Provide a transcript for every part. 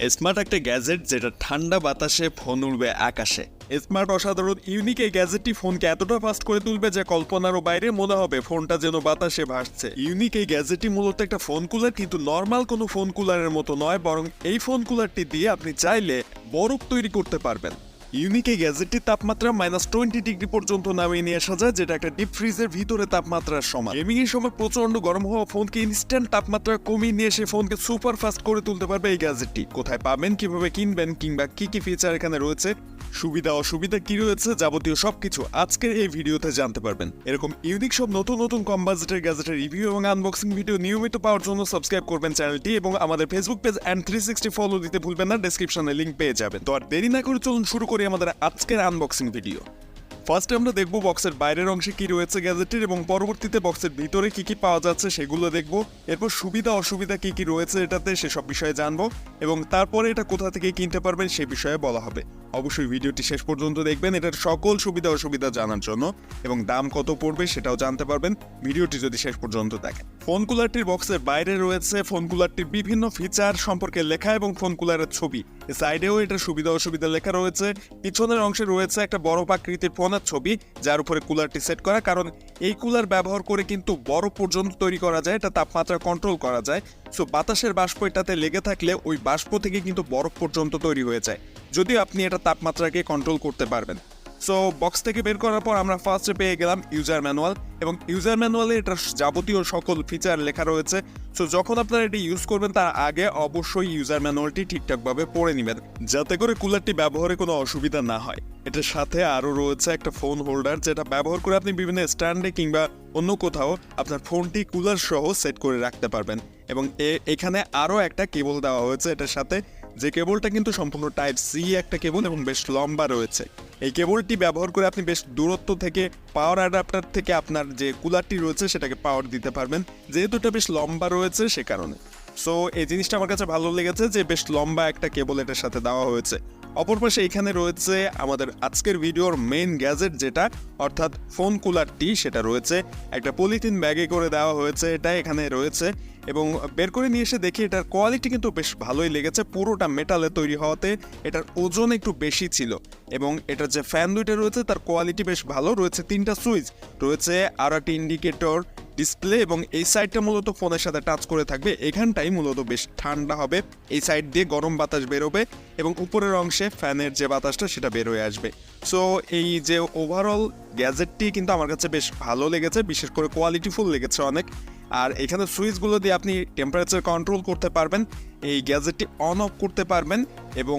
Smart একটা gadget যেটা ঠান্ডা বাতাসে ফোন উড়বে আকাশে। স্মার্ট অসাধারণ ইউনিক এই গ্যাজেটটি ফোনকে এতটা ফাস্ট করে তুলবে যে কল্পনারও বাইরে মনে হবে ফোনটা যেন বাতাসে ভাসছে। ইউনিক এই গ্যাজেটটি মূলত একটা ফোন কুলার, কিন্তু নর্মাল কোনো ফোন কুলারের মতো নয়, বরং এই ফোন কুলারটি দিয়ে আপনি চাইলে বরফ তৈরি করতে পারবেন। ইউনিক এই গ্যাজেটটির তাপমাত্রা -20 ডিগ্রি পর্যন্ত নামিয়ে নিয়ে আসা যায়, যেটা একটা ডিপ ফ্রিজের ভিতরে তাপমাত্রার সমান। গেমিং এর সময় প্রচন্ড গরম হওয়া ফোনকে ইনস্ট্যান্ট তাপমাত্রা কমিয়ে নিয়ে এসে ফোনকে সুপার ফাস্ট করে তুলতে পারবে এই গ্যাজেটটি। কোথায় পাবেন, কিভাবে কিনবেন, কিংবা কি কি ফিচার এখানে রয়েছে, সুবিধা অসুবিধা কি রয়েছে, যাবতীয় সবকিছু আজকের এই ভিডিওতে জানতে পারবেন। এরকম ইউনিক সব নতুন নতুন কম বাজেটের গ্যাজেটের রিভিউ এবং আনবক্সিং ভিডিও নিয়মিত পাওয়ার জন্য সাবস্ক্রাইব করবেন চ্যানেলটি, এবং আমাদের ফেসবুক পেজ এন্ড 360 ফলো দিতে ভুলবেন না। ডেসক্রিপশনে লিংক পেয়ে যাবেন। তো আর দেরি না করে চলুন শুরু করি আমাদের আজকের আনবক্সিং ভিডিও। ফার্স্টে আমরা দেখব বক্সের বাইরের অংশে কি রয়েছে গ্যাজেটটির, এবং পরবর্তীতে বক্সের ভিতরে কি কি পাওয়া যাচ্ছে সেগুলো দেখব। এরপর সুবিধা অসুবিধা কি কি রয়েছে এটাতে সেসব বিষয়ে জানবো, এবং তারপরে এটা কোথা থেকে কিনতে পারবেন সে বিষয়ে বলা হবে। অবশ্যই ভিডিওটি শেষ পর্যন্ত দেখবেন এটার সকল সুবিধা অসুবিধা জানার জন্য, এবং দাম কত পড়বে সেটাও জানতে পারবেন ভিডিওটি যদি শেষ পর্যন্ত দেখেন। ফোন কুলারটির বক্সের বাইরে রয়েছে ফোন কুলারটির বিভিন্ন ফিচার সম্পর্কে লেখা এবং ফোন কুলারের ছবি। সাইডেও এটার সুবিধা অসুবিধা লেখা রয়েছে। পিছনের অংশে রয়েছে একটা বরফ আকৃতির ফোনের ছবি, যার উপরে কুলারটি সেট করা, কারণ এই কুলার ব্যবহার করে কিন্তু বরফ পর্যন্ত তৈরি করা যায়, এটা তাপমাত্রা কন্ট্রোল করা যায়। সো বাতাসের বাষ্প এটাতে লেগে থাকলে ওই বাষ্প থেকে কিন্তু বরফ পর্যন্ত তৈরি হয়ে যায়, যদিও আপনি এটা তাপমাত্রাকে কন্ট্রোল করতে পারবেন। সো বক্স থেকে বের করার পর আমরা ফার্স্টে পেয়ে গেলাম ইউজার ম্যানুয়াল, এবং ইউজার ম্যানুয়ালে এটার যাবতীয় সকল ফিচার লেখা রয়েছে। সো যখন আপনারা এটি ইউজ করবেন তার আগে অবশ্যই ইউজার ম্যানুয়ালটি ঠিকঠাকভাবে পড়ে নেবেন, যাতে করে কুলারটি ব্যবহারে কোনো অসুবিধা না হয়। এটার সাথে আরও রয়েছে একটা ফোন হোল্ডার, যেটা ব্যবহার করে আপনি বিভিন্ন স্ট্যান্ডে কিংবা অন্য কোথাও আপনার ফোনটি কুলার সহ সেট করে রাখতে পারবেন। এবং এখানে আরও একটা কেবল দেওয়া হয়েছে এটার সাথে, যে কেবলটা কিন্তু সম্পূর্ণ টাইপ সি একটা কেবল এবং বেশ লম্বা রয়েছে। এই কেবলটি ব্যবহার করে আপনি বেশ দূরত্ব থেকে পাওয়ার অ্যাডাপ্টার থেকে আপনার যে কুলারটি রয়েছে সেটাকে পাওয়ার দিতে পারবেন, যেহেতু এটা বেশ লম্বা রয়েছে সে কারণে। সো এই জিনিসটা আমার কাছে ভালো লেগেছে যে বেশ লম্বা একটা কেবল এটার সাথে দেওয়া হয়েছে। অপর পাশে এখানে রয়েছে আমাদের আজকের ভিডিওর মেইন গ্যাজেট, যেটা অর্থাৎ ফোন কুলারটি, সেটা রয়েছে একটা পলিথিন ব্যাগে করে দেওয়া হয়েছে। এটা এখানে রয়েছে, এবং বের করে নিয়ে এসে দেখি এটার কোয়ালিটি কিন্তু বেশ ভালোই লেগেছে। পুরোটা মেটালে তৈরি হওয়াতে এটার ওজন একটু বেশি ছিল, এবং এটার যে ফ্যান দুইটা রয়েছে তার কোয়ালিটি বেশ ভালো রয়েছে। 3টা সুইচ রয়েছে, আরও একটা ইন্ডিকেটর, ডিসপ্লে, এবং এই সাইডটা মূলত ফোনের সাথে টাচ করে থাকবে। এখানটাই মূলত বেশ ঠান্ডা হবে, এই সাইড দিয়ে গরম বাতাস বেরোবে, এবং উপরের অংশে ফ্যানের যে বাতাসটা সেটা বের হয়ে আসবে। সো এই যে ওভারঅল গ্যাজেটটি কিন্তু আমার কাছে বেশ ভালো লেগেছে, বিশেষ করে কোয়ালিটিফুল লেগেছে অনেক। আর এখানে সুইচগুলো দিয়ে আপনি টেম্পারেচার কন্ট্রোল করতে পারবেন, এই গ্যাজেটটি অন অফ করতে পারবেন, এবং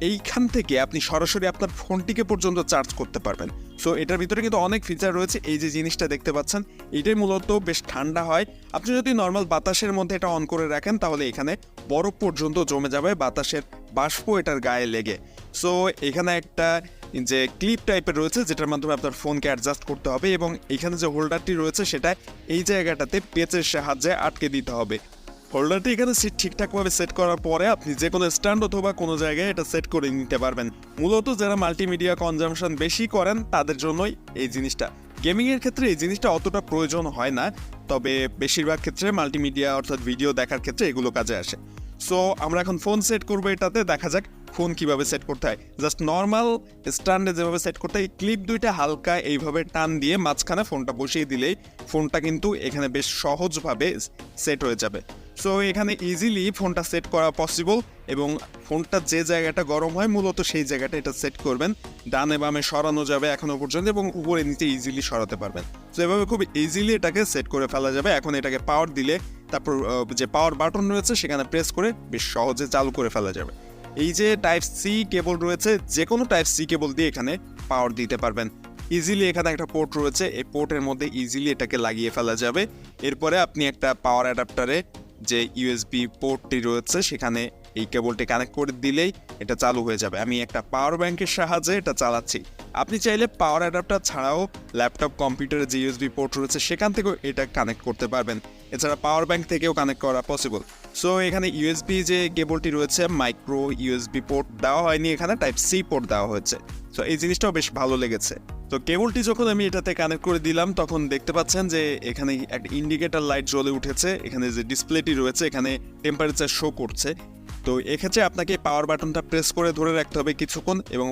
এইখান থেকে আপনি সরাসরি আপনার ফোনটিকে পর্যন্ত চার্জ করতে পারবেন। সো এটার ভিতরে কিন্তু অনেক ফিচার রয়েছে। এই যে জিনিসটা দেখতে পাচ্ছেন এটাই মূলত বেশ ঠান্ডা হয়। আপনি যদি নর্মাল বাতাসের মধ্যে এটা অন করে রাখেন তাহলে এখানে বরফ পর্যন্ত জমে যাবে বাতাসের বাষ্প এটার গায়ে লেগে। সো এখানে একটা যে ক্লিপ টাইপের রয়েছে, যেটার মাধ্যমে আপনার ফোনকে অ্যাডজাস্ট করতে হবে, এবং এখানে যে হোল্ডারটি রয়েছে সেটা এই জায়গাটাতে পেঁচের সাহায্যে আটকে দিতে হবে। হোল্ডারটি এখানে ঠিকঠাকভাবে সেট করার পরে আপনি যে কোনো স্ট্যান্ড অথবা কোনো জায়গায় এটা সেট করে নিতে পারবেন। মূলত যারা মাল্টিমিডিয়া কনজামশন বেশি করেন তাদের জন্যই এই জিনিসটা। গেমিংয়ের ক্ষেত্রে এই জিনিসটা অতটা প্রয়োজন হয় না, তবে বেশিরভাগ ক্ষেত্রে মাল্টিমিডিয়া অর্থাৎ ভিডিও দেখার ক্ষেত্রে এগুলো কাজে আসে। সো আমরা এখন ফোন সেট করবো, এটাতে দেখা যাক ফোন কিভাবে সেট করতে হয়। জাস্ট নর্মাল স্ট্যান্ডে যেভাবে সেট করতে হয়, ক্লিপ দুইটা হালকা এইভাবে টান দিয়ে মাঝখানে ফোনটা বসিয়ে দিলেই ফোনটা কিন্তু এখানে বেশ সহজভাবে সেট হয়ে যাবে। সো এখানে ইজিলি ফোনটা সেট করা পসিবল, এবং ফোনটা যে জায়গাটা গরম হয় মূলত সেই জায়গাটা এটা সেট করবেন। ডানে বামে সরানো যাবে এখনো পর্যন্ত, এবং উপরে নিচে ইজিলি সরাতে পারবেন। তো এভাবে খুব ইজিলি এটাকে সেট করে ফেলা যাবে। এখন এটাকে পাওয়ার দিলে তারপর যে পাওয়ার বাটন রয়েছে সেখানে প্রেস করে বেশ সহজে চালু করে ফেলা যাবে। এই যে টাইপ সি কেবল রয়েছে, যে কোনো টাইপ সি কেবল দিয়ে এখানে পাওয়ার দিতে পারবেন ইজিলি। এখানে একটা পোর্ট রয়েছে, এই পোর্টের মধ্যে ইজিলি এটাকে লাগিয়ে ফেলা যাবে। এরপরে আপনি একটা পাওয়ার অ্যাডাপ্টারে যে ইউএসবি পোর্টটি রয়েছে সেখানে এই কেবলটি কানেক্ট করে দিলেই এটা চালু হয়ে যাবে। আমি একটা পাওয়ার ব্যাংকের সাহায্যে এটা চালাচ্ছি। আপনি চাইলে পাওয়ার অ্যাডাপ্টার ছাড়াও ল্যাপটপ কম্পিউটারে যে ইউএসবি পোর্ট রয়েছে সেখান থেকেও এটা কানেক্ট করতে পারবেন। এছাড়া পাওয়ার ব্যাংক থেকেও কানেক্ট করা পসিবল। সো এখানে ইউএসবি যে কেবলটি রয়েছে মাইক্রো ইউএসবি পোর্ট দেওয়া হয়নি, এখানে টাইপ সি পোর্ট দেওয়া হয়েছে। সো এই জিনিসটাও বেশ ভালো লেগেছে। তো কেবলটি যখন আমি এটাতে কানেক্ট করে দিলাম তখন দেখতে পাচ্ছেন যে এখানে একটা ইন্ডিকেটর লাইট জ্বলে উঠেছে। এখানে যে ডিসপ্লেটি রয়েছে এখানে টেম্পারেচার শো করছে। তো এক্ষেত্রে আপনাকে পাওয়ার বাটনটা প্রেস করে ধরে রাখতে হবে কিছুক্ষণ এবং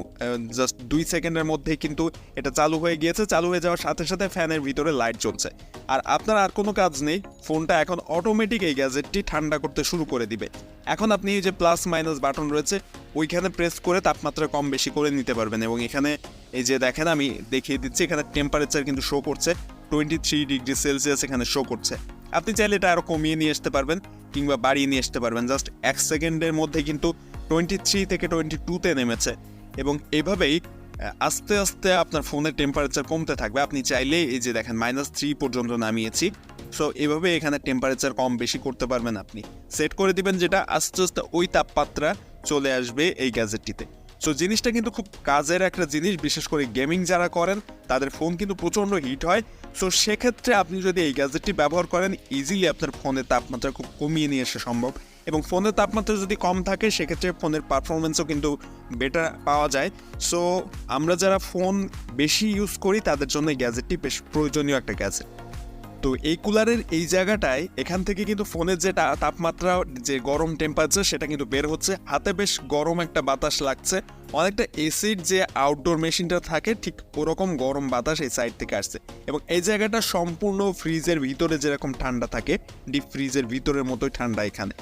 জাস্ট 2 সেকেন্ডের মধ্যেই কিন্তু এটা চালু হয়ে গিয়েছে। চালু হয়ে যাওয়ার সাথে সাথে ফ্যানের ভিতরে লাইট জ্বলছে। আর আপনার আর কোনো কাজ নেই, ফোনটা এখন অটোমেটিক এই গ্যাজেটটি ঠান্ডা করতে শুরু করে দিবে। এখন আপনি যে প্লাস মাইনাস বাটন রয়েছে ওইখানে প্রেস করে তাপমাত্রা কম বেশি করে নিতে পারবেন। এবং এখানে এই যে দেখেন আমি দেখিয়ে দিচ্ছি, এখানে টেম্পারেচার কিন্তু শো করছে 23 ডিগ্রি সেলসিয়াস এখানে শো করছে। আপনি চাইলে এটা আরও কমিয়ে নিয়ে আসতে পারবেন কিংবা বাড়িয়ে নিয়ে আসতে পারবেন। জাস্ট 1 সেকেন্ডের মধ্যে কিন্তু 23 থেকে 22-তে নেমেছে এবং এভাবেই আস্তে আস্তে আপনার ফোনের টেম্পারেচার কমতে থাকবে। আপনি চাইলে এই যে দেখেন -3 পর্যন্ত নামিয়েছি। সো এভাবে এখানে টেম্পারেচার কম বেশি করতে পারবেন। আপনি সেট করে দিবেন যেটা আস্তে আস্তে ওই তাপমাত্রা চলে আসবে এই গ্যাজেটটিতে। সো জিনিসটা কিন্তু খুব কাজের একটা জিনিস, বিশেষ করে গেমিং যারা করেন তাদের ফোন কিন্তু প্রচণ্ড হিট হয়। সো সেক্ষেত্রে আপনি যদি এই গ্যাজেটটি ব্যবহার করেন ইজিলি আপনার ফোনের তাপমাত্রা খুব কমিয়ে নিয়ে আসা সম্ভব। এবং ফোনের তাপমাত্রা যদি কম থাকে সেক্ষেত্রে ফোনের পারফরমেন্সও কিন্তু বেটার পাওয়া যায়। সো আমরা যারা ফোন বেশি ইউজ করি তাদের জন্য এই গ্যাজেটটি বেশ প্রয়োজনীয় একটা গ্যাজেট। তো এই কুলারের এই জায়গাটায় এখান থেকে কিন্তু ফোনের যে তাপমাত্রা যে গরম টেম্পারেচার সেটা কিন্তু বের হচ্ছে, হাতে বেশ গরম একটা বাতাস লাগছে, অনেকটা এসির যে আউটডোর মেশিনটা থাকে ঠিক ওরকম গরম বাতাস এই সাইড থেকে আসছে। এবং এই জায়গাটা সম্পূর্ণ ফ্রিজের ভিতরে যেরকম ঠান্ডা থাকে ডিপ ফ্রিজের ভিতরের মতোই ঠান্ডা এখানে।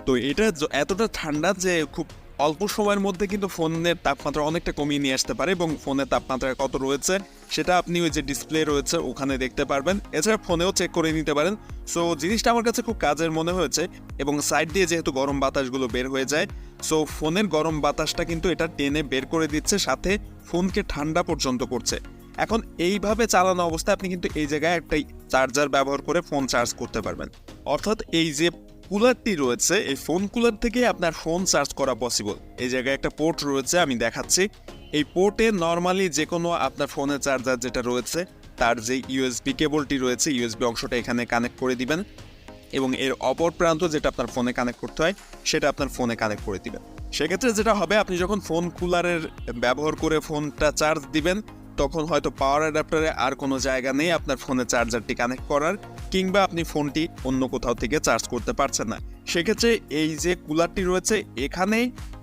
তো এটা এতটা ঠান্ডা যে খুব অল্প সময়ের মধ্যে কিন্তু ফোনের তাপমাত্রা অনেকটা কমিয়ে নিয়ে আসতে পারে। এবং ফোনের তাপমাত্রা কত রয়েছে সেটা আপনি ওই যে ডিসপ্লে রয়েছে ওখানে দেখতে পারবেন, এছাড়া ফোনেও চেক করে নিতে পারেন। সো জিনিসটা আমার কাছে খুব কাজের মনে হয়েছে। এবং সাইড দিয়ে যেহেতু গরম বাতাসগুলো বের হয়ে যায়, সো ফোনের গরম বাতাসটা কিন্তু এটা টেনে বের করে দিচ্ছে, সাথে ফোনকে ঠান্ডা পর্যন্ত করছে। এখন এইভাবে চালানো অবস্থায় আপনি কিন্তু এই জায়গায় একটা চার্জার ব্যবহার করে ফোন চার্জ করতে পারবেন। অর্থাৎ এই যে কুলারটি রয়েছে এই ফোন কুলার থেকে আপনার ফোন চার্জ করা পসিবল। এই জায়গায় একটা পোর্ট রয়েছে, আমি দেখাচ্ছি। এই পোর্টে নর্মালি যে কোনো আপনার ফোনের চার্জার যেটা রয়েছে তার যে ইউএসবি কেবলটি রয়েছে ইউএসবি অংশটা এখানে কানেক্ট করে দিবেন এবং এর অপর প্রান্ত যেটা আপনার ফোনে কানেক্ট করতে হয় সেটা আপনার ফোনে কানেক্ট করে দিবেন। সেক্ষেত্রে যেটা হবে, আপনি যখন ফোন কুলারের ব্যবহার করে ফোনটা চার্জ দিবেন তখন হয়তো পাওয়ার অ্যাডাপ্টারে আর কোনো জায়গা নেই আপনার ফোনে চার্জারটি কানেক্ট করার, কিংবা আপনি ফোনটি অন্য কোথাও থেকে চার্জ করতে পারছেন না। সেক্ষেত্রে এই যে কুলারটি রয়েছে এখানে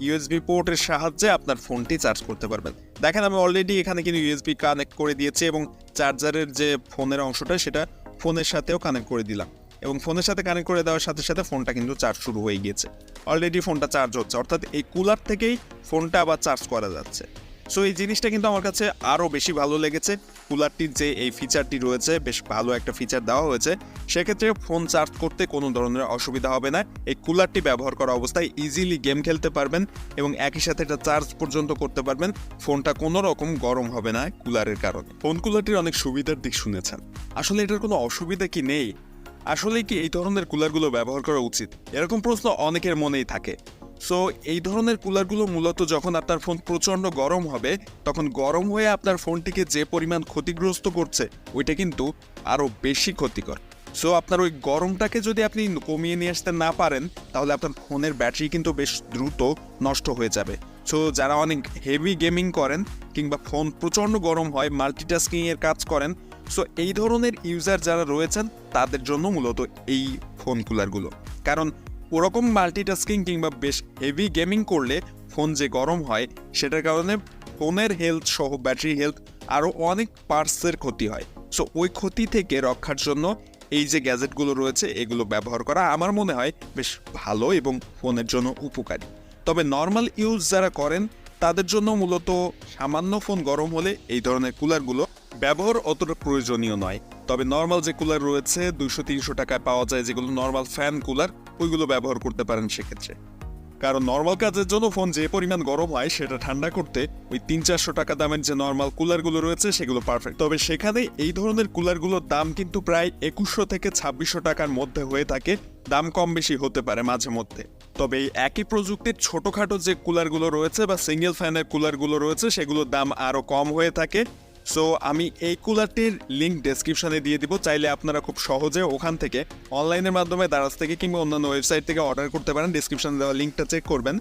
ইউএসবি পোর্টের সাহায্যে আপনার ফোনটি চার্জ করতে পারবেন। দেখেন আমি অলরেডি এখানে কিন্তু ইউএসবি কানেক্ট করে দিয়েছি এবং চার্জারের যে ফোনের অংশটা সেটা ফোনের সাথেও কানেক্ট করে দিলাম এবং ফোনের সাথে কানেক্ট করে দেওয়ার সাথে সাথে ফোনটা কিন্তু চার্জ শুরু হয়ে গিয়েছে। অলরেডি ফোনটা চার্জ হচ্ছে, অর্থাৎ এই কুলার থেকেই ফোনটা আবার চার্জ করা যাচ্ছে। সো এই জিনিসটা কিন্তু আমার কাছে আরও বেশি ভালো লেগেছে। কুলারটির যে এই ফিচারটি রয়েছে বেশ ভালো একটা ফিচার দেওয়া হয়েছে। সেক্ষেত্রে ফোন চার্জ করতে কোনো ধরনের অসুবিধা হবে না। এই কুলারটি ব্যবহার করা অবস্থায় ইজিলি গেম খেলতে পারবেন এবং একই সাথে এটা চার্জ পর্যন্ত করতে পারবেন। ফোনটা কোনো রকম গরম হবে না কুলারের কারণে। ফোন কুলারটির অনেক সুবিধার দিক শুনেছেন, আসলে এটার কোনো অসুবিধা কি নেই? আসলে কি এই ধরনের কুলারগুলো ব্যবহার করা উচিত, এরকম প্রশ্ন অনেকের মনেই থাকে। সো এই ধরনের কুলারগুলো মূলত যখন আপনার ফোন প্রচণ্ড গরম হবে তখন গরম হয়ে আপনার ফোনটিকে যে পরিমাণ ক্ষতিগ্রস্ত করছে ওইটা কিন্তু আরও বেশি ক্ষতিকর। সো আপনার ওই গরমটাকে যদি আপনি কমিয়ে নিয়ে আসতে না পারেন তাহলে আপনার ফোনের ব্যাটারি কিন্তু বেশ দ্রুত নষ্ট হয়ে যাবে। সো যারা অনেক হেভি গেমিং করেন কিংবা ফোন প্রচণ্ড গরম হয়, মাল্টিটাস্কিংয়ের কাজ করেন, সো এই ধরনের ইউজার যারা রয়েছেন তাদের জন্য মূলত এই ফোন কুলারগুলো। কারণ ওরকম মাল্টিটাস্কিং কিংবা বেশ হেভি গেমিং করলে ফোন যে গরম হয় সেটার কারণে ফোনের হেলথ সহ ব্যাটারি হেলথ আরও অনেক পার্টসের ক্ষতি হয়। সো ওই ক্ষতি থেকে রক্ষার জন্য এই যে গ্যাজেটগুলো রয়েছে এগুলো ব্যবহার করা আমার মনে হয় বেশ ভালো এবং ফোনের জন্য উপকারী। তবে নর্মাল ইউজ যারা করেন তাদের জন্য মূলত সামান্য ফোন গরম হলে এই ধরনের কুলারগুলো ব্যবহার অতটা প্রয়োজনীয় নয়। তবে নর্মাল যে কুলার রয়েছে 200-300 টাকায় পাওয়া যায়, যেগুলো নর্মাল ফ্যান কুলার, ওইগুলো ব্যবহার করতে পারেন সেক্ষেত্রে। কারণ নর্মাল কাজের জন্য ফোন যে পরিমাণ গরম হয় সেটা ঠান্ডা করতে ওই 300-400 টাকা দামের যে নর্মাল কুলারগুলো রয়েছে সেগুলো পারফেক্ট। তবে সেখানে এই ধরনের কুলারগুলোর দাম কিন্তু প্রায় 2100 থেকে 2600 টাকার মধ্যে হয়ে থাকে, দাম কম বেশি হতে পারে মাঝে মধ্যে। তবে এই একই প্রযুক্তির ছোটোখাটো যে কুলারগুলো রয়েছে বা সিঙ্গেল ফ্যানের কুলারগুলো রয়েছে সেগুলোর দাম আরও কম হয়ে থাকে। সো আমি এই কুলারটির লিঙ্ক ডেসক্রিপশনে দিয়ে দিব, চাইলে আপনারা খুব সহজে ওখান থেকে অনলাইনের মাধ্যমে দারাজ থেকে কিংবা অন্যান্য ওয়েবসাইট থেকে অর্ডার করতে পারেন। ডেসক্রিপশনে দেওয়া লিঙ্কটা চেক করবেন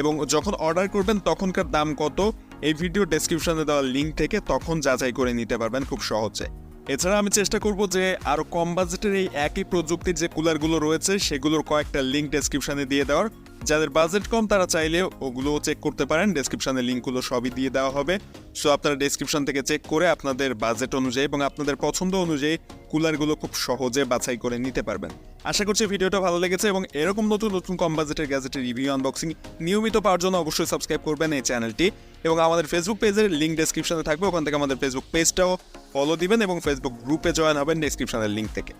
এবং যখন অর্ডার করবেন তখনকার দাম কত এই ভিডিও ডেসক্রিপশনে দেওয়া লিঙ্ক থেকে তখন যাচাই করে নিতে পারবেন খুব সহজে। এছাড়া আমি চেষ্টা করব যে আরও কম বাজেটের এই একই প্রযুক্তির যে কুলারগুলো রয়েছে সেগুলোর কয়েকটা লিঙ্ক ডেসক্রিপশনে দিয়ে দেওয়ার, যাদের বাজেট কম তারা চাইলে ওগুলোও চেক করতে পারেন, ডেসক্রিপশনে লিঙ্কগুলো সবই দিয়ে দেওয়া হবে। সো আপনারা ডেসক্রিপশন থেকে চেক করে আপনাদের বাজেট অনুযায়ী এবং আপনাদের পছন্দ অনুযায়ী কুলারগুলো খুব সহজে বাছাই করে নিতে পারবেন। আশা করছি ভিডিওটা ভালো লেগেছে এবং এরকম নতুন নতুন কম বাজেটের গ্যাজেটের রিভিউ আনবক্সিং নিয়মিত পাওয়ার জন্য অবশ্যই সাবস্ক্রাইব করবেন এই চ্যানেলটি এবং আমাদের ফেসবুক পেজের লিঙ্ক ডেসক্রিপশনে থাকবে, ওখান থেকে আমাদের ফেসবুক পেজটাও ফলো দিবেন এবং ফেসবুক গ্রুপে জয়েন হবেন ডেসক্রিপশনের লিঙ্ক থেকে।